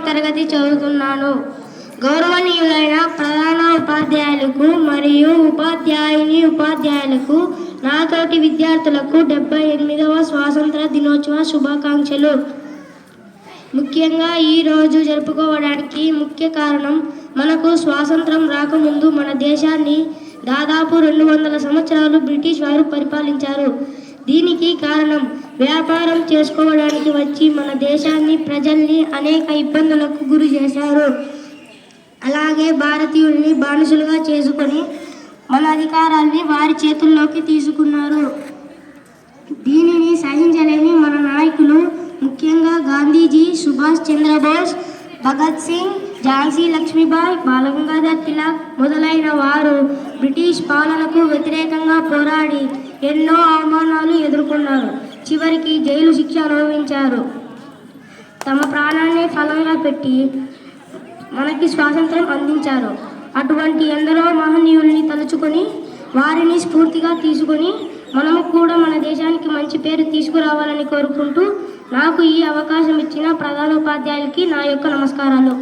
తరగతి చదువుతున్నాను. గౌరవనీయులైన ప్రధాన ఉపాధ్యాయులకు మరియు ఉపాధ్యాయులకు నాతోటి విద్యార్థులకు 78వ స్వాతంత్ర దినోత్సవ శుభాకాంక్షలు. ముఖ్యంగా ఈరోజు జరుపుకోవడానికి ముఖ్య కారణం, మనకు స్వాతంత్రం రాకముందు మన దేశాన్ని దాదాపు 200 సంవత్సరాలు బ్రిటిష్ వారు పరిపాలించారు. దీనికి కారణం, వ్యాపారం చేసుకోవడానికి వచ్చి మన దేశాన్ని, ప్రజల్ని అనేక ఇబ్బందులకు గురి చేశారు. అలాగే భారతీయుల్ని బానిసలుగా చేసుకొని మన అధికారాన్ని వారి చేతుల్లోకి తీసుకున్నారు. దీనిని సహించలేని మన నాయకులు, ముఖ్యంగా గాంధీజీ, సుభాష్ చంద్రబోస్, భగత్ సింగ్, ఝాన్సీ లక్ష్మీబాయి, బాలగంగాధర్ తిలక్ మొదలైన వారు బ్రిటిష్ పాలనకు వ్యతిరేకంగా పోరాడి ఎన్నో అవమానాలు ఎదుర్కొన్నారు. చివరికి జైలు శిక్ష అనుభవించారు. తమ ప్రాణాన్ని ఫలంగా పెట్టి మనకి స్వాతంత్రం అందించారు. అటువంటి ఎందరో మహనీయుల్ని తలుచుకొని, వారిని స్ఫూర్తిగా తీసుకొని మనము కూడా మన దేశానికి మంచి పేరు తీసుకురావాలని కోరుకుంటూ, నాకు ఈ అవకాశం ఇచ్చిన ప్రధానోపాధ్యాయులకి నా యొక్క నమస్కారాలు.